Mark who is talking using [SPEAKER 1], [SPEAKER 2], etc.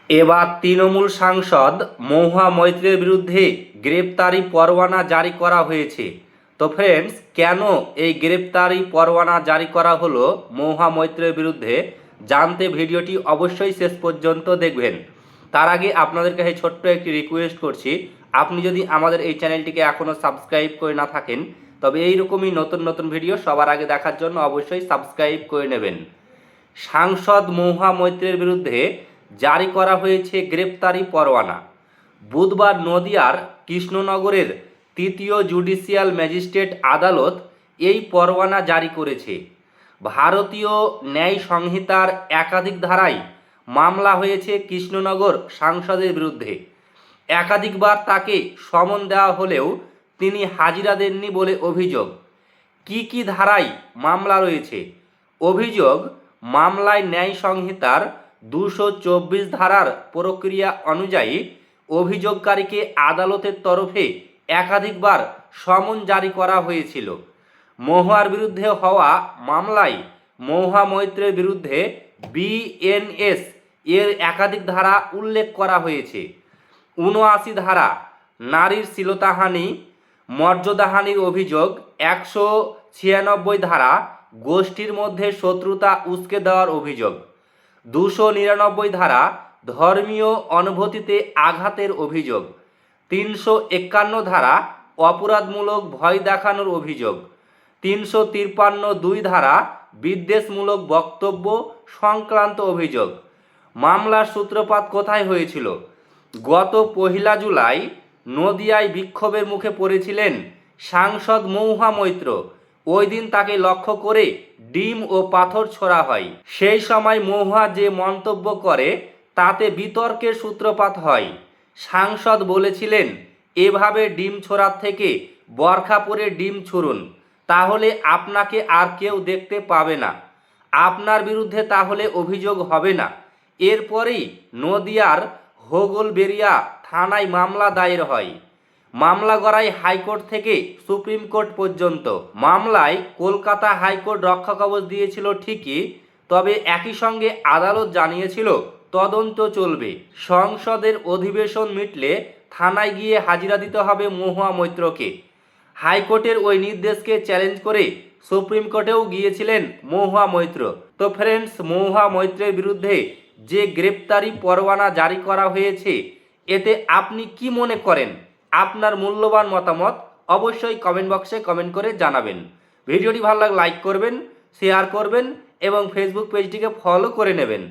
[SPEAKER 1] এবার তৃণমূল সাংসদ মহুয়া মৈত্রের বিরুদ্ধে গ্রেপ্তারি পরোয়ানা জারি করা হয়েছে। তো ফ্রেন্ডস, কেন এই গ্রেপ্তারি পরোয়ানা জারি করা হলো মহুয়া মৈত্রের বিরুদ্ধে, জানতে ভিডিওটি অবশ্যই শেষ পর্যন্ত দেখবেন। তার আগে আপনাদের কাছে ছোট্ট একটি রিকোয়েস্ট করছি, আপনি যদি আমাদের এই চ্যানেলটিকে এখনও সাবস্ক্রাইব করে না থাকেন, তবে এইরকমই নতুন নতুন ভিডিও সবার আগে দেখার জন্য অবশ্যই সাবস্ক্রাইব করে নেবেন। সাংসদ মহুয়া মৈত্রের বিরুদ্ধে জারি করা হয়েছে গ্রেপ্তারি পরোয়ানা। বুধবার নদিয়ার কৃষ্ণনগরের তৃতীয় জুডিশিয়াল ম্যাজিস্ট্রেট আদালত এই পরোয়ানা জারি করেছে। ভারতীয় ন্যায় সংহিতার একাধিক ধারায় মামলা হয়েছে কৃষ্ণনগর সাংসদের বিরুদ্ধে। একাধিকবার তাকে সমন দেওয়া হলেও তিনি হাজিরা দেননি বলে অভিযোগ। কি ধারায় মামলা রয়েছে? অভিযোগ, মামলায় ন্যায় সংহিতার 224 ধারার প্রক্রিয়া অনুযায়ী অভিযোগকারীকে আদালতের তরফে একাধিকবার সমন জারি করা হয়েছিল। মহুয়ার বিরুদ্ধে হওয়া মামলায় মহুয়া মৈত্রের বিরুদ্ধে বিএনএস এর একাধিক ধারা উল্লেখ করা হয়েছে। 79 ধারা নারীর শ্লীলতাহানি, মর্যাদাহানির অভিযোগ, 196 ধারা গোষ্ঠীর মধ্যে শত্রুতা উস্কে দেওয়ার অভিযোগ, 299 ধারা ধর্মীয় অনুভূতিতে আঘাতের অভিযোগ, 351 ধারা অপরাধমূলক ভয় দেখানোর অভিযোগ, 353(2) ধারা বিদ্বেষমূলক বক্তব্য সংক্রান্ত অভিযোগ। মামলার সূত্রপাত কোথায় হয়েছিল? গত 1 জুলাই নদিয়ায় বিক্ষোভের মুখে পড়েছিলেন সাংসদ মহুয়া মৈত্র। ওই দিন তাকে লক্ষ্য করে ডিম ও পাথর ছোড়া হয়। সেই সময় মহুয়া যে মন্তব্য করে তাতে বিতর্কের সূত্রপাত হয়। সাংসদ বলেছিলেন, এভাবে ডিম ছোড়ার থেকে বরখা পরে ডিম ছুড়ুন, তাহলে আপনাকে আর কেউ দেখতে পাবে না, আপনার বিরুদ্ধে তাহলে অভিযোগ হবে না। এরপরেই নদিয়ার হোগলবেড়িয়া থানায় মামলা দায়ের হয়। মামলা গড়ায় হাইকোর্ট থেকে সুপ্রিম কোর্ট পর্যন্ত। মামলায় কলকাতা হাইকোর্ট রক্ষাকবচ দিয়েছিল ঠিকই, তবে একই সঙ্গে আদালত জানিয়েছিল তদন্ত চলবে। সংসদের অধিবেশন মিটলে থানায় গিয়ে হাজিরা দিতে হবে মহুয়া মৈত্রকে। হাইকোর্টের ওই নির্দেশকে চ্যালেঞ্জ করে সুপ্রিম কোর্টেও গিয়েছিলেন মহুয়া মৈত্র। তো ফ্রেন্ডস, মহুয়া মৈত্রের বিরুদ্ধে যে গ্রেপ্তারি পরোয়ানা জারি করা হয়েছে, এতে আপনি কি মনে করেন? আপনার মূল্যবান মতামত অবশ্যই কমেন্ট বক্সে কমেন্ট করে জানাবেন। ভিডিওটি ভালো লাগলে লাইক করবেন, শেয়ার করবেন এবং ফেসবুক পেজটিকে ফলো করে নেবেন।